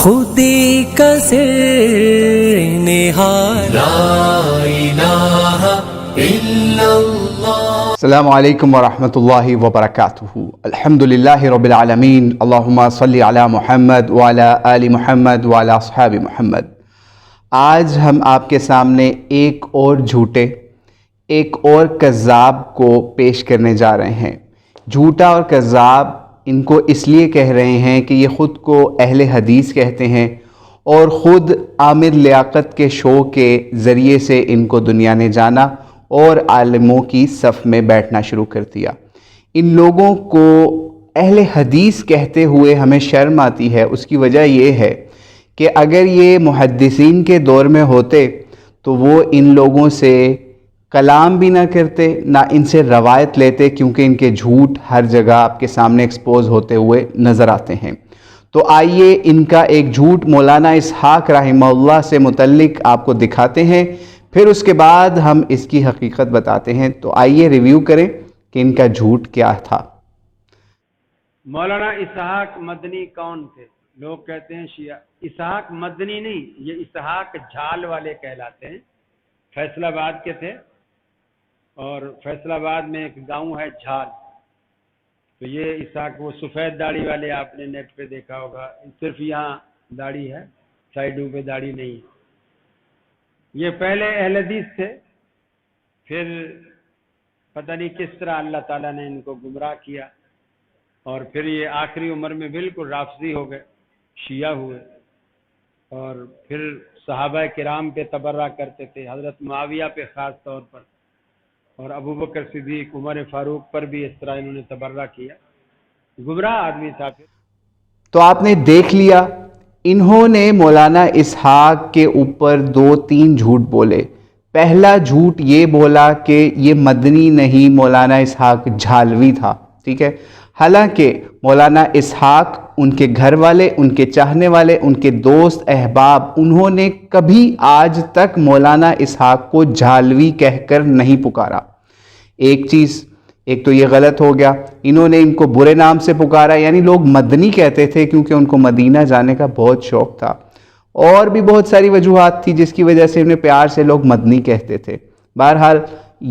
خودی کا سر نہاد لا الہ الا اللہ۔ السلام علیکم ورحمۃ اللہ وبرکاتہ۔ الحمدللہ رب العالمین، اللہم صلی علی محمد وعلی آل محمد وعلی اصحاب محمد۔ آج ہم آپ کے سامنے ایک اور جھوٹے، ایک اور کذاب کو پیش کرنے جا رہے ہیں۔ جھوٹا اور کذاب ان کو اس لیے کہہ رہے ہیں کہ یہ خود کو اہل حدیث کہتے ہیں اور خود عامر لیاقت کے شو کے ذریعے سے ان کو دنیا نے جانا اور عالموں کی صف میں بیٹھنا شروع کر دیا۔ ان لوگوں کو اہل حدیث کہتے ہوئے ہمیں شرم آتی ہے۔ اس کی وجہ یہ ہے کہ اگر یہ محدثین کے دور میں ہوتے تو وہ ان لوگوں سے کلام بھی نہ کرتے، نہ ان سے روایت لیتے، کیونکہ ان کے جھوٹ ہر جگہ آپ کے سامنے ایکسپوز ہوتے ہوئے نظر آتے ہیں۔ تو آئیے ان کا ایک جھوٹ مولانا اسحاق رحمہ اللہ سے متعلق آپ کو دکھاتے ہیں، پھر اس کے بعد ہم اس کی حقیقت بتاتے ہیں۔ تو آئیے ریویو کریں کہ ان کا جھوٹ کیا تھا۔ مولانا اسحاق مدنی کون تھے؟ لوگ کہتے ہیں شیعہ۔ اسحاق مدنی نہیں، یہ اسحاق جھال والے کہلاتے ہیں، فیصل آباد کے تھے، اور فیصل آباد میں ایک گاؤں ہے جھال، تو یہ اسحاق وہ سفید داڑھی والے آپ نے نیٹ پہ دیکھا ہوگا، صرف یہاں داڑھی ہے، سائیڈوں پہ داڑھی نہیں ہے۔ یہ پہلے اہل حدیث تھے، پھر پتہ نہیں کس طرح اللہ تعالیٰ نے ان کو گمراہ کیا، اور پھر یہ آخری عمر میں بالکل رافضی ہو گئے، شیعہ ہوئے، اور پھر صحابہ کرام پہ تبرہ کرتے تھے، حضرت معاویہ پہ خاص طور پر، اور ابو بکر صدیق، عمر فاروق پر بھی اس طرح انہوں نے تبرہ کیا۔ گمراہ آدمی تھا۔ پھر تو آپ نے دیکھ لیا، انہوں نے مولانا اسحاق کے اوپر 2-3 جھوٹ بولے۔ پہلا جھوٹ یہ بولا کہ یہ مدنی نہیں، مولانا اسحاق جھالوی تھا، ٹھیک ہے۔ حالانکہ مولانا اسحاق، ان کے گھر والے، ان کے چاہنے والے، ان کے دوست احباب، انہوں نے کبھی آج تک مولانا اسحاق کو جھالوی کہہ کر نہیں پکارا۔ ایک چیز، ایک تو یہ غلط ہو گیا، انہوں نے ان کو برے نام سے پکارا، یعنی لوگ مدنی کہتے تھے کیونکہ ان کو مدینہ جانے کا بہت شوق تھا، اور بھی بہت ساری وجوہات تھی جس کی وجہ سے انہیں پیار سے لوگ مدنی کہتے تھے۔ بہرحال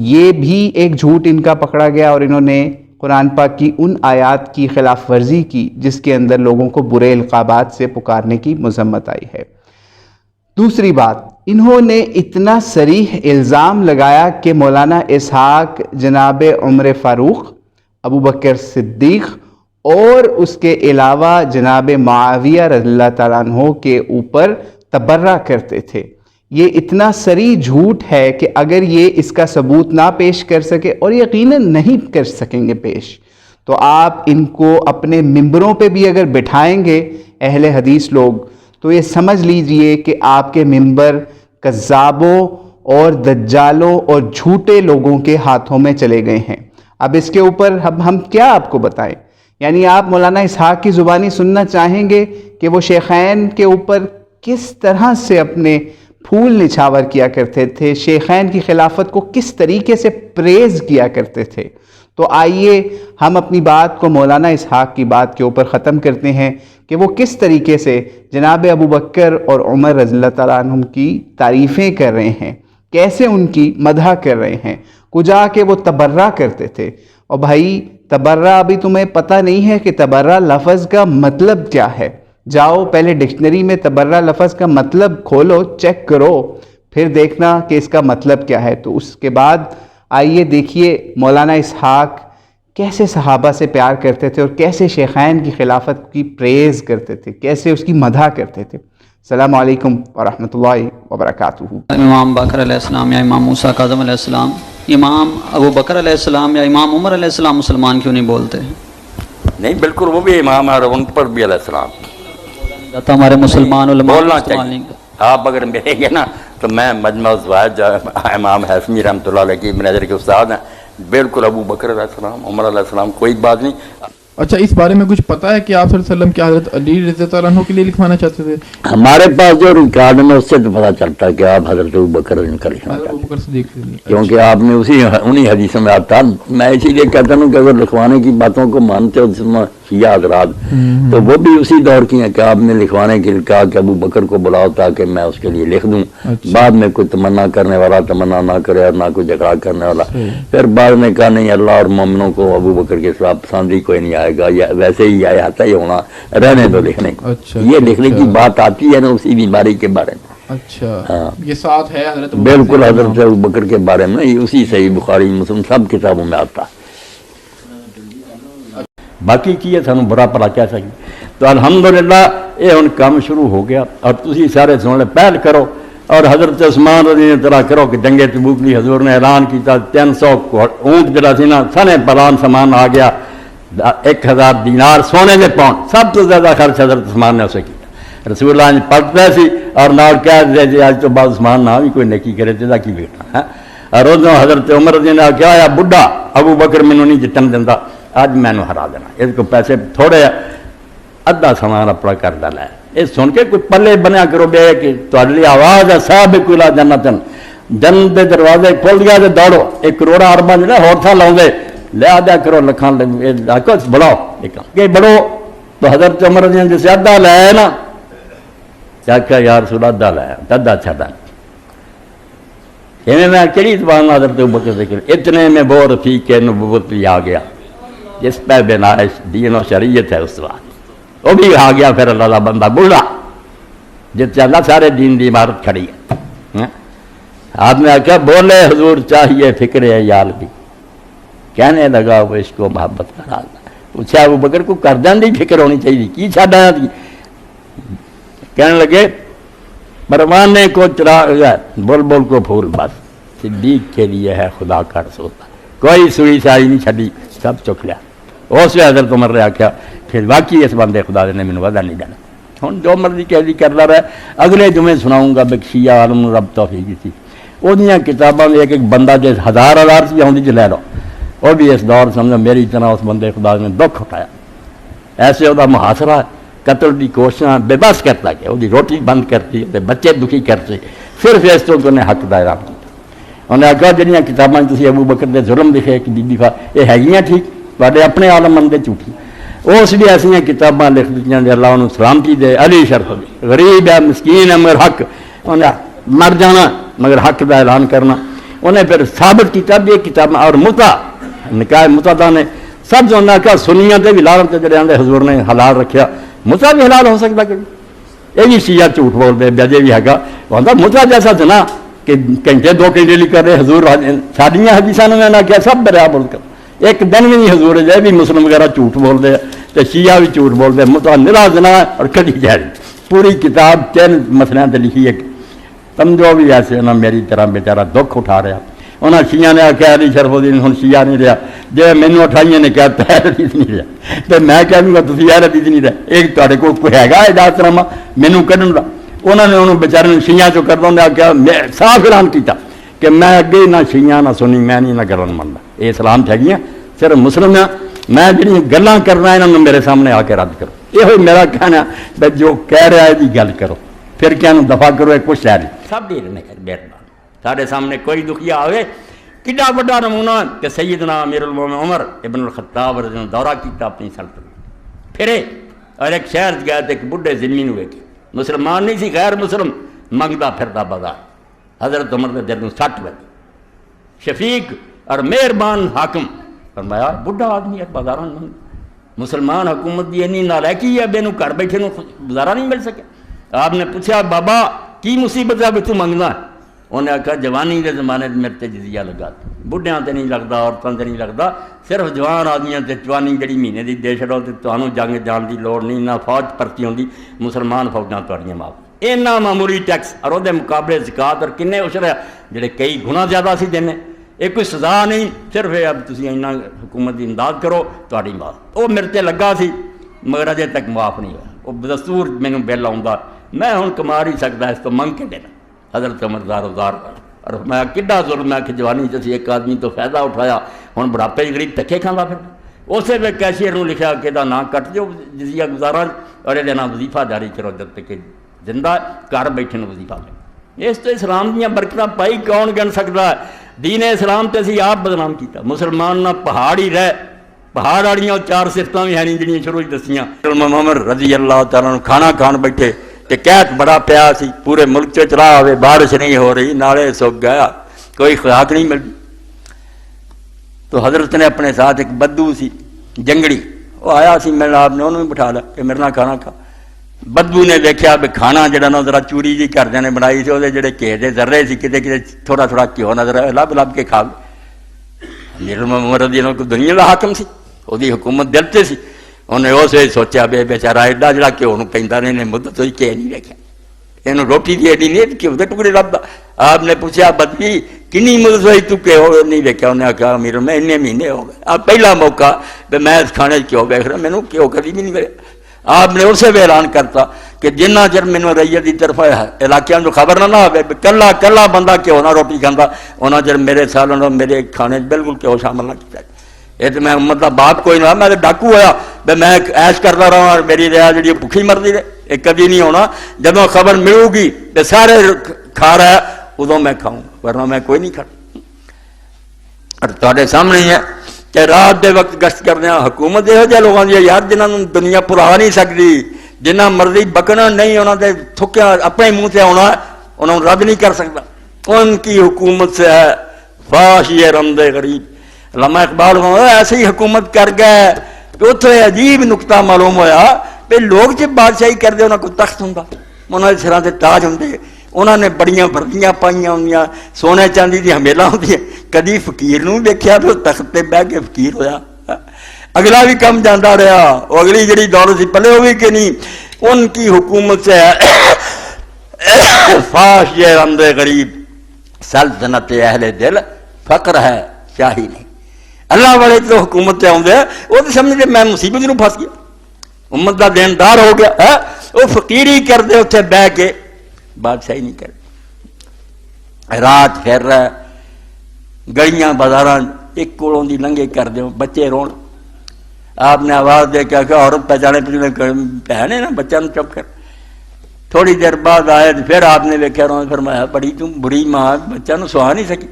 یہ بھی ایک جھوٹ ان کا پکڑا گیا، اور انہوں نے قرآن پاک کی ان آیات کی خلاف ورزی کی جس کے اندر لوگوں کو برے القابات سے پکارنے کی مذمت آئی ہے۔ دوسری بات، انہوں نے اتنا صریح الزام لگایا کہ مولانا اسحاق جناب عمر فاروق، ابو بکر صدیق اور اس کے علاوہ جناب معاویہ رضی اللہ تعالیٰ عنہ کے اوپر تبرہ کرتے تھے۔ یہ اتنا صریح جھوٹ ہے کہ اگر یہ اس کا ثبوت نہ پیش کر سکے، اور یقیناً نہیں کر سکیں گے پیش، تو آپ ان کو اپنے ممبروں پہ بھی اگر بٹھائیں گے اہل حدیث لوگ، تو یہ سمجھ لیجئے کہ آپ کے ممبر کذابوں اور دجالوں اور جھوٹے لوگوں کے ہاتھوں میں چلے گئے ہیں۔ اب اس کے اوپر ہم کیا آپ کو بتائیں؟ یعنی آپ مولانا اسحاق کی زبانی سننا چاہیں گے کہ وہ شیخین کے اوپر کس طرح سے اپنے پھول نچھاور کیا کرتے تھے، شیخین کی خلافت کو کس طریقے سے پریز کیا کرتے تھے۔ تو آئیے ہم اپنی بات کو مولانا اسحاق کی بات کے اوپر ختم کرتے ہیں کہ وہ کس طریقے سے جناب ابو بکر اور عمر رضی اللہ تعالیٰ عنہم کی تعریفیں کر رہے ہیں، کیسے ان کی مدح کر رہے ہیں، کجا کہ وہ تبرہ کرتے تھے۔ اور بھائی تبرہ، ابھی تمہیں پتہ نہیں ہے کہ تبرہ لفظ کا مطلب کیا ہے؟ جاؤ پہلے ڈکشنری میں تبرہ لفظ کا مطلب کھولو، چیک کرو، پھر دیکھنا کہ اس کا مطلب کیا ہے۔ تو اس کے بعد آئیے دیکھیے مولانا اسحاق کیسے صحابہ سے پیار کرتے تھے اور کیسے شیخین کی خلافت کی پریز کرتے تھے، کیسے اس کی مدح کرتے تھے۔ السلام علیکم ورحمۃ اللہ وبرکاتہ۔ امام بکر علیہ السلام یا امام موسیٰ کاظم علیہ السلام، امام ابو بکر علیہ السلام یا امام عمر علیہ السلام مسلمان کیوں نہیں بولتے ہیں؟ نہیں، بالکل وہ بھی امام ہے، اور ان پر بھی علیہ السلام تو ہمارے مسلمان علماء بولنا چاہیے۔ آپ اگر ملیں گے نا تو میں مجمع الزوائد جو امام حسمی رحمۃ اللہ علیہ کی مناظر کے استاد ہیں، بالکل ابو بکر علیہ السلام، عمر علیہ السلام، کوئی بات نہیں۔ اچھا، اس بارے میں کچھ پتہ ہے کہ آپ صلی اللہ علیہ وسلم کیا حضرت علی رضی اللہ عنہ کے لیے لکھوانا چاہتے تھے؟ ہمارے پاس جو ریکارڈ میں اس سے تو پتہ چلتا ہے کہ آپ حضرت ابو بکر کا لکھنا ابو چاہتے بکر صدیق کے لیے، ہیں، کیونکہ آپ نے انہی حدیثوں میں آتا۔ میں اسی لیے کہتا ہوں کہ اگر لکھوانے کی باتوں کو مانتے ہو شیعہ حضرات، تو وہ بھی اسی دور کی ہیں کہ آپ نے لکھوانے کے لیے کہا کہ ابو بکر کو بلاؤ تاکہ میں اس کے لیے لکھ دوں. بعد میں کوئی تمنا کرنے والا تمنا نہ کرے اور نہ کوئی جھگڑا کرنے والا. پھر بعد میں کہا نہیں، اللہ اور مومنوں کو ابو بکر کے ساتھ پسند ہی کوئی نہیں آئے گا، یا ویسے ہی آتا ہی ہونا، رہنے دو لکھنے کو. یہ لکھنے کی بات آتی ہے نا اسی بیماری کے بارے میں. اچھا یہ ساتھ ہے حضرت بالکل حضرت ابو بکر کے بارے میں اسی صحیح بخاری مسلم سب کتابوں میں آتا ہے. باقی کی ہے سانو برا بھلا کہہ سکیں. تو الحمدللہ یہ ہن کام شروع ہو گیا اور تسی سارے سن لے، پہل کرو. اور حضرت عثمان رضی اللہ طرح کرو کہ جنگ تبوک لی حضور نے اعلان کیتا 300 اونٹ جڑا سی نا سنے پلان سامان آ گیا، 1000 دینار سونے دے پاؤنڈ، سب تو زیادہ خرچ حضرت عثمان نے اسے کیا. رسول اللہ نے پڑھتا سی اور نال کہہ دے جی آج تو بعد عثمان نہ بھی کوئی نیکی کرے تے کی بیٹا. اور ادھر حضرت عمر رضی اللہ کیا آیا بڈھا ابو بکر مینوں نہیں جتن دیندا، اج میں ہرا دینا، اس کو پیسے تھوڑے ادھا سامان اپنا کر ڈالا ہے. یہ سن کے کوئی پلے بنیا کرو بے کہ تہاڈے لیے آواز ہے سابقوا الی جنتن، جنت دے دروازے کھول گیا تے دوڑو. 1 کروڑ ارباں جڑا ہور تھا لاؤندے لے آدھا کرو لکھاں کچھ بڑھاؤ کہ بڑھو. تو حضرت عمر رضی اللہ جیسے ادھا لایا نا، کیا کہا یا رسول اللہ ادھا لایا ادھا چھڈا. میں کہڑی زبان حضرت ابوبکر ذکر اتنے میں وہ رفیق نبوت بھی آ گیا جس پہ بنائش دین و شریعت ہے. اس وقت وہ بھی آ گیا. پھر اللہ کا بندہ بولا جس چاہتا سارے دین کی عمارت کھڑی ہے. آپ نے آخیا بولے حضور چاہیے فکر عیال کی، کہنے لگا وہ عشق و محبت کا راز. پوچھا ابوبکر کو کردیاں دی فکر ہونی چاہیے کی چھڈ آیا تھی؟ کہنے لگے پروانے کو چراغ بول بول کو پھول، بس صدیق کے لیے ہے خدا کا رسول. کوئی سوئی سائی نہیں چھڈی، سب چک لیا. اس وقت حضرت عمر نے آخیا پھر واقعی اس بندے خدا نے مینوں وعدہ نہیں دینا. ہوں جو مرضی کہہ دی کرتا رہے. اگلے جمعے سناؤں گا شیعہ عالم رب توفیق تھی وہ کتاباں میں ایک بندہ جس 1000 سے آؤں لے لو. وہ بھی اس دور سمجھو میری طرح اس بندے خدا نے دکھ اٹھایا. ایسے وہ محاصرہ قتل کی کوششاں بے بس کرتا کہ وہ روٹی بند کرتی بچے دکھی کرتے. صرف اس تو انہیں حق دا اعلان کیا. انہیں آخیا جہاں کتابیں تھی ابو بکر دے ظلم لکھے ایک دفعہ یہ ہے ٹھیک تے اپنے عالم مندے جھوٹھی. اس لیے ایسا کتاباں لکھ دیتی جی اللہ انہوں سلامتی دے. علی شرف غریب ہے مسکین ہے مگر حق، انہیں مر جانا مگر حق دا اعلان کرنا. انہیں پھر ثابت کیا بھی یہ کتابیں اور متا نکاح متا نے سب جو انہیں کہا سنیاں تے بھی لالت جڑے آدھے حضور نے حلال رکھیا. متا بھی حلال ہو سکتا کہ یہ بھی شیعہ جھوٹ بولتے بجے بھی ہے وہ متا جیسا جنا کہ گھنٹے 2 گھنٹے لی کر رہے حضور ساڑیاں حدیثاں نے نہ کیا سب برا بول کر ایک دن بھی نہیں حضور جائے بھی مسلم وغیرہ جھوٹ بولتے ہیں تو شیعہ بھی جھوٹ بولتے. متا نرا جنا اور کدی جائے پوری کتاب 3 مسئلوں سے لکھی ہے. سمجھو بھی ایسے انہیں میری طرح بیچارہ دکھ اٹھا رہا. انہیں شیعہ نے آخیا علی شرف الدین ہوں شیعہ نہیں رہا جی مینو اٹھائیے نے کہا پیر حدیث نہیں رہا تو میں کہہ دوں گا تھی یار حدیث نہیں رہا ایک تے کو کوئی ہے اجازت نامہ مینو کھڑن کا. انہوں نے انہوں بیچارے شیعہ چو کرتا انہیں آخیا صاف اعلان کیا کہ میں اگے نہ شیعہ نہ سنی میں نہیں نہ گلن منتا. یہ اسلام چاہیے صرف مسلم ہاں میں جہاں گلاں کرنا یہاں میرے سامنے آ کے رد کرو. یہ میرا کہنا ہے جو کہہ رہا ہے یہ گل کرو پھر کیا دفاع کرو. ایک کچھ ہے نہیں سب دے رہے مہربان سارے سامنے کوئی دکھیا ہوئے. کڈا بڑا نمونہ کہ سیدنا امیر المومنین عمر ابن الخطاب رضی اللہ دورہ کیتا اپنی سلطنت پھرے اور ایک شہر گیا تو ایک بڈھے ذمین ہوئے کہ مسلمان نہیں سی غیر مسلم منگتا پھرتا بازار. حضرت عمر کے دل میں 60 بجے شفیق اور مہربان حاکم فرمایا بڈھا آدمی ہے بازار مسلمان حکومت کی اینی نالائکی ہے بینو گھر بیٹھے نو گزارا نہیں مل سکے. آپ نے پوچھا بابا کی مصیبت ہے تو منگنا ہے؟ انہیں آخیا جوانی کے زمانے میرے تے جزیہ لگا بڈھیاں تے نہیں لگتا عورتوں تے نہیں لگتا صرف جوان آدمیاں تے جوانی جڑی مہینے دی دے چھڑو تے تمہیں جنگ جان دی لوڑ نہیں نہ فوج پرتی ہوندی مسلمان فوجاں تہاڈیاں معاف. اینا معمولی ٹیکس اور وہ مقابلے زکات اور کنے عشر جڑے کئی گنا زیادہ سی دینے. یہ کوئی سزا نہیں صرف اب تسی اینا حکومت کی امداد کرو تہاڈی معاف. وہ میرے تے لگا سی مگر اجے تک معاف نہیں ہوا. وہ دستور مینوں بل آؤندا میں ہن کما نہیں سکتا اس تو منگ کے دینا. حضرت عمر زار اور میں کڈا ظلم ہے کہ جوانی چ ایک آدمی تو فائدہ اٹھایا ہوں بڑھاپے غریب تکے کھانا پھر. اسے وقت کیشیئر نے لکھا کہ نام کٹ جو جزیہ گزارا اور یہ نام وظیفہ جاری کرو جب تک زندہ گھر بیٹھے وظیفہ لے. اس تو اسلام دیا برکت پائی کون گن سکتا ہے. دین اسلام تے اسی آپ بدنام کیتا. مسلمان نہ پہاڑ ہی رہ پہاڑ والیاں 4 صفتاں بھی ہیں نہیں جڑیاں شروع دسیاں. عمر رضی اللہ تعالیٰ عنہ کھانا کھان بیٹھے تے قحط بڑا پیا سی, پورے ملک چ چلا ہوئے, بارش نہیں ہو رہی, نالے سک گیا, کوئی خوراک نہیں ملتی. تو حضرت نے اپنے ساتھ ایک بدو سی جنگڑی, وہ آیا سی میرے آپ نے انہوں بھی بٹھا لیا کہ میرے نال کھانا کھا. بدو نے دیکھا بھی کھانا جڑا نا ذرا چوری جی گھر نے بنائی سی, وہ جڑے گھے دے ذرے سی کتے کتے تھوڑا تھوڑا گھیو نظر آیا, لب لب کے کھا گئے. امیر المومنین رضی اللہ عنہ کو دنیا دا حاکم سی, وہی حکومت دل تے سی. انہیں اس ویلے سوچیا بے بیچارہ ایڈا جڑا گھیو نو پیندا نے مدت ہوئی کہ نہیں ویکھیا, یہ روٹی دی ایڈی نہیں گھیو دے ٹکڑے لبدا. آپ نے پوچھا بدوی کنی مدت ہوئی تو گھیو نہیں ویکھیا؟ انہیں آخیا امیر میں اتنے مہینے ہو گئے, اب پہلا موقع بھی میں اس کھانے گھیو ویکھ رہا, مینوں گھیو کبھی بھی نہیں ملے. آپ نے اسے بھی اعلان کرتا کہ جنہ چر مینوں رعیت کی طرف علاقوں جو خبر نہ ہوئے کلا کلا بندہ گھیو نہ روٹی کھانا, انہاں چر میرے سالوں میرے کھانے بالکل گھیو شامل نہ کیا. یہ تو میں امت کا باپ کوئی نہ, میں ڈاکو ہوا بھی میں ایش کرتا رہا, میری ریا جی بھوکی مرضی رہے, یہ کبھی نہیں ہونا. جب خبر ملے گی تو سارے کھا رہا ہے ادو میں کھاؤں, ورنہ میں کوئی نہیں کھا. اور تھوڑے سامنے ہی ہے کہ رات دے وقت گشت کرنے حکومت یہو جہے لوگوں کی یار جنہوں نے دنیا پلا نہیں سکتی, جنہ مرضی بکنا نہیں, انہوں نے تھکیا اپنے منہ سے آنا, انہوں نے رد نہیں کر سکتا. ان کی حکومت سے ہے فاش یہ رمد غریب. علامہ اقبال ایسی ہی حکومت کر گئے کہ اتنے عجیب نقطہ معلوم ہوا کہ لوگ جب بادشاہی کرتے انہوں کو تخت ہوں, انہوں نے سراں سے تاج ہوں, انہوں نے بڑیاں وردیاں پائیاں ہوں, سونے چاندی دی ہمیلاں ہوندیاں. کدی فقیر نوں دیکھیا تو تخت پہ بہ کے فقیر ہویا. اگلا بھی کم جانا رہا, وہ اگلی جڑی دور سی پلے ہوئی کہ نہیں. ان کی حکومت سے فاش یہ رمد غریب, سلطنت اہل دل فقر ہے شاہی نہیں. اللہ والے تو حکومت سے آدھے وہ تو سمجھتے میں مصیبت نوں پھس گیا, امت کا دیندار ہو گیا ہے, وہ فقیری کرتے اتنے بہ کے بادشاہی نہیں کرتے. رات پھر رہا گلیاں بازار ایک کولوں دی لنگے کر دو, بچے رون. آپ نے آواز دے کے آخیا عورت پہچانے بہن ہے نا, بچہ نو چپ کر. تھوڑی دیر بعد آئے پھر آپ نے ویکیا رونا, فرمایا بڑی تم بری ماں, بچہ نو سوا نہیں سکی.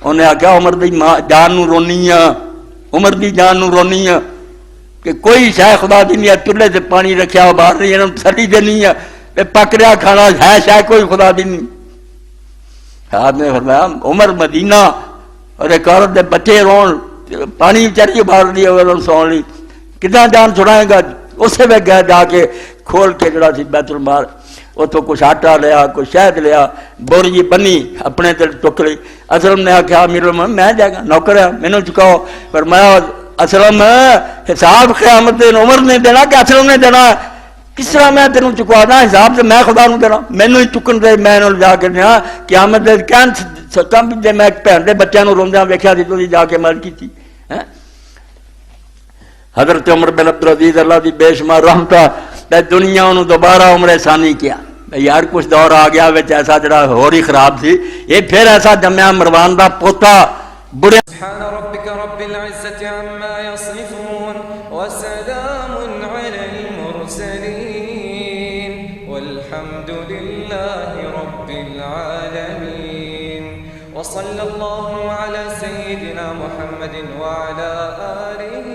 انہیں آخیا عمر دی ماں جان نو رونی ہاں, عمر دی جان نو رونی ہاں کہ کوئی شاہ خدا دی نہیں ہے, چولہے سے پانی رکھیا وہ باہر نہیں, انہوں تسلی دینی ہے, پک رہا کھانا ہے شاہ کوئی خدا دی نہیں. آپ نے فرمایا عمر مدینہ اور ایک عورت دے بچے رون, پانی چاہیے باہر دی اگر سو لی, کتنا جان چھڑائے گا. اسے میں گئے جا کے کھول کے جڑا سی بیت المال, اتوں کچھ آٹا لیا, کچھ شہد لیا, بوری بنی اپنے دل چک لی. اسلم نے آخیا امیر المومنین میں جائے گا نوکر ہے مینوں چکاؤ. فرمایا اسلم حساب قیامت دن عمر نے دینا کہ اسلم نے دینا, کس طرح میں تینوں چکوانا حساب سے میں خدا نوں دینا, مینوں ہی چکن دے, میں انہوں جا کے دیا قیامت دن کہن سکتا بھی میں بھن دے بچوں کو روندیاں ویکھیا سی تو جا کے مدد کی. حضرت عمر بن عبدالعزیز اللہ دی بے شمار رحمت دنیا انہوں دوبارہ عمر ثانی کیا. یار کچھ دور آ گیا وچ ایسا جڑا ہور ہی خراب سی, یہ پھر ایسا جمیا مروان دا پوتا بڑے. سبحان ربك رب العزة عما يصفون وسلام على المرسلين والحمد لله رب العالمين وصلى الله على سيدنا محمد وعلى آله